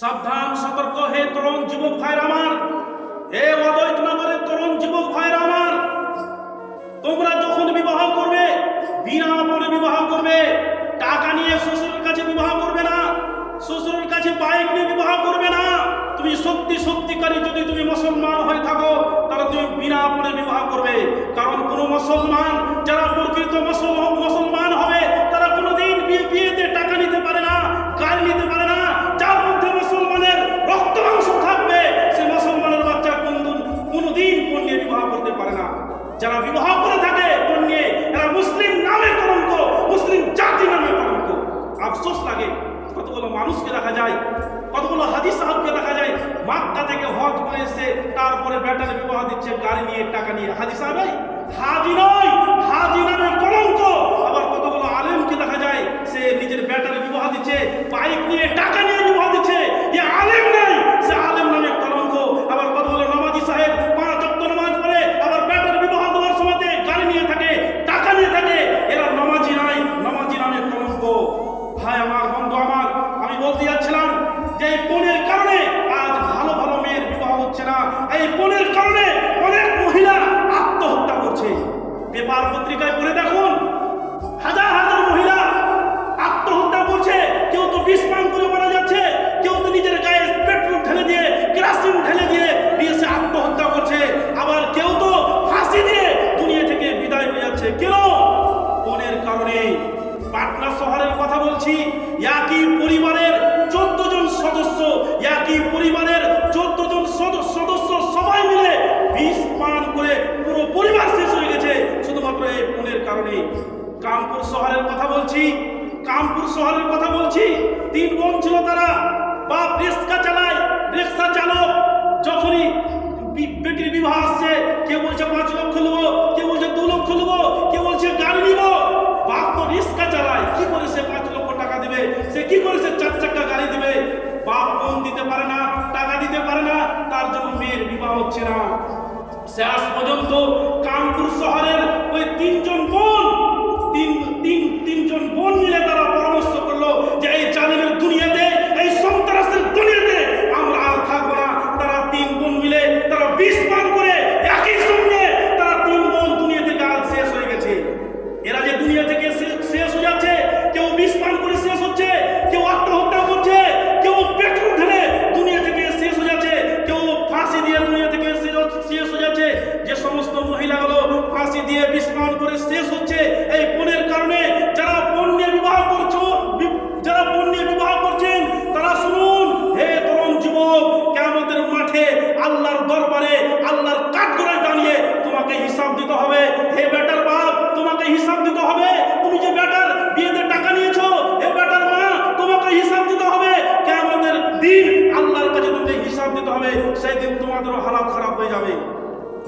সাবধান, সতর্ক হে তরুণ যুবক ভাইরা আমার, হে অদ্বৈত নগরের তরুণ যুবক ভাইরা আমার, তোমরা যখন বিবাহ করবে বিনা পণে বিবাহ করবে। টাকা নিয়ে শ্বশুরের কাছে বিবাহ করবে না, শ্বশুরের কাছে বাইক নিয়ে বিবাহ করবে না। তুমি সত্যিকারী যদি তুমি মুসলমান হয়ে থাকো তাহলে তুমি বিনা পণে বিবাহ করবে। কারণ কোন মুসলমান যারা প্রকৃত মুসলমান হবে তারা কোনোদিন বিয়েতে টাকা নিতে পারে না, গাড়ি নিতে পারে না। যার মধ্যে মুসলমানের রক্ত মাংস থাকবে সে মুসলমানের বাচ্চা কোনোদিন পণ নিয়ে বিবাহ করতে পারে না। যারা বিবাহ করে থাকে পণ নিয়ে, এরা মুসলিম নামে কলঙ্ক, মুসলিম জাতি নামে কলঙ্ক। আফসোস লাগে, কতগুলো মানুষকে দেখা যায়, কতগুলো হাজী সাহেবকে দেখা যায় মক্কা থেকে হজ করে এসে তারপরে বেটার বিবাহ দিচ্ছে গাড়ি নিয়ে, টাকা নিয়ে। হাজী সাহেব হাজী নয়, হাজী নামে কলঙ্ক। আবার কতগুলো আলেমকে দেখা যায় সে নিজের বেটার বিবাহ দিচ্ছে বাইক নিয়ে, টাকা নিয়ে বিবাহ দিচ্ছে। এ আলেম নাই, সে আলেম নামে কলঙ্ক। আবার কতগুলো নামাজি সাহেব 5 ওয়াক্ত নামাজ পড়ে আবার বেটার বিবাহ দেওয়ার সময় গাড়ি নিয়ে থাকে, টাকা নিয়ে থাকে, এরা নামাজি নাই, নামাজি নামে কলঙ্ক। ভাই আমার, বন্ধু আমার, আমি বলতে যাচ্ছিলাম যে এই পণের কারণে আজ ভালো ভালো মেয়ের বিবাহ হচ্ছে না। এই পণের কারণে অনেক মহিলা আত্মহত্যা করছে। পেপার পত্রিকায় পড়ে দেখুন, হাজার হাজার মহিলা আত্মহত্যা করছে। কেউ তো বিষ পান করে মারা যাচ্ছে, কেউ তো নিজের গায়ে পেট্রোল ঢেলে দিয়ে, কেরোসিন ঢেলে দিয়ে সে আত্মহত্যা করছে। আবার কেউ তো ফাঁসি দিয়ে দুনিয়া থেকে বিদায় হয়ে যাচ্ছে। কেন? পণের কারণে। পাটনা শহরের কথা বলছি, একই পরিবারের 14 জন সদস্য, একই পরিবারের 14 জন সদস্য সবাই মিলে বিষ পান করে পুরো পরিবার শেষ হয়ে গেছে শুধুমাত্র এই পণের কারণে। কানপুর শহরের কথা বলছি, কানপুর শহরের কথা বলছি। 3 বোন ছিল, তারা বাপ রিক্সা চালায়, রিক্সা চালক। যখনই বেটির বিবাহ আসছে, কেউ বলছে 5 লক্ষ নেবো, কেউ বলছে 2 লক্ষ নেবো, কেউ বলছে গাড়ি নিব। বাপ তো রিক্সা চালায়, কি করে সে 5 লক্ষ টাকা দিবে? সে কি করে সে 4 চাকা গাড়ি দিবে? বাপ লোন দিতে পারে না, টাকা দিতে পারে না, তার জন্য মেয়ের বিবাহ হচ্ছে না। শেষ পর্যন্ত কানপুর শহরের ওই 3 জন বোন মিলে তারা পরামর্শ করলো যে এই জালিমের দুনিয়াতে, এই সন্ত্রাসের দুনিয়াতে আমরা আর থাকবো না। তারা 3 বোন মিলে তারা বিষ পান করে একই সঙ্গে তারা 3 বোন দুনিয়া থেকে আজ শেষ হয়ে গেছে। এরা যে দুনিয়া থেকে শেষ হয়ে যাচ্ছে, কেউ বিষ পান করে শেষ হচ্ছে, কেউ আত্মহত্যা করছে, কেউ পেট্রোল ঢেলে দুনিয়া থেকে শেষ হয়ে যাচ্ছে, কেউ ফাঁসি দিয়ে দুনিয়া থেকে শেষ হয়ে যাচ্ছে। যে সমস্ত মহিলাগুলো ফাঁসি দিয়ে বিষ পান করে শেষ হচ্ছে এই পণের কারণে। যারা পণ নিয়ে বিবাহ করছেন তারা শুনুন, হে তরুণ যুবক, কিয়ামতের মাঠে আল্লাহর দরবারে আল্লাহর কাঠগড়ায় দাঁড়িয়ে তোমাকে হিসাব দিতে হবে। হে বেটার বাপ, তোমাকে হিসাব দিতে হবে। তুমি যে বেটার বিয়েতে টাকা নিয়েছো, হে বেটার মা, তোমাকে হিসাব দিতে হবে। কিয়ামতের দিন আল্লাহর কাছে তোমাকে হিসাব দিতে হবে। সেই দিন তোমাদেরও হালাত খারাপ হয়ে যাবে।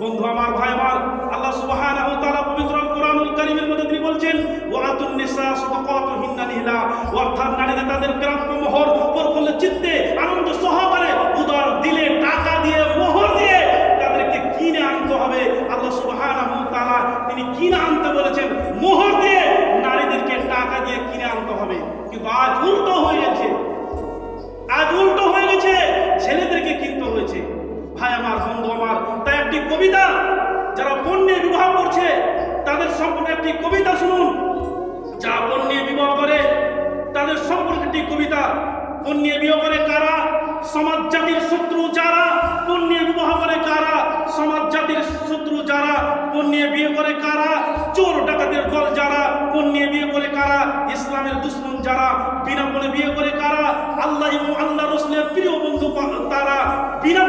বন্ধু আমার, ভাই আমার, আল্লাহ সুবহানাহু ওয়া তাআলা পবিত্র কোরআনুল কারীমের মধ্যে তিনি বলছেন, ওয়াতুন নিসা সাদাকাতুহিন্না নিহলা, অর্থাৎ নারীদের তাদের প্রাপ্য মোহর প্রফুল্ল চিত্তে আনন্দ সহকারে উদার দিলে টাকা দিয়ে, মোহর দিয়ে তাদেরকে কিনে আনতে হবে। আল্লাহ সুবহানাহু ওয়া তাআলা তিনি কিনে আনতে বলেছেন, মোহর দিয়ে নারীদেরকে টাকা দিয়ে কিনে আনতে হবে। কিন্তু আজ উল্টো হয়ে গেছে, ছেলেদেরকে কিনতে হয়েছে। ভাই আমার, বন্ধু আমার, তাই একটি কবিতা, যারা পণ নিয়ে বিবাহ করছে তাদের সম্পর্কে একটি কবিতা শুনুন। যারা পণ নিয়ে বিবাহ করে তাদের সম্পর্কে একটি কবিতা। পণ নিয়ে বিবাহ করে কারা? সমাজ জাতির শত্রু যারা। পণ নিয়ে বিবাহ করে কারা? সমাজ জাতির শত্রু যারা। পণ নিয়ে বিয়ে করে কারা? চোর ডাকাতের দল যারা। পণ নিয়ে বিয়ে করে কারা? ইসলামের দুশ্মন যারা। বিনা পণে বিয়ে করে কারা? আল্লাহ এবং আল্লাহ রাসূলের প্রিয় বন্ধু তারা। বিনা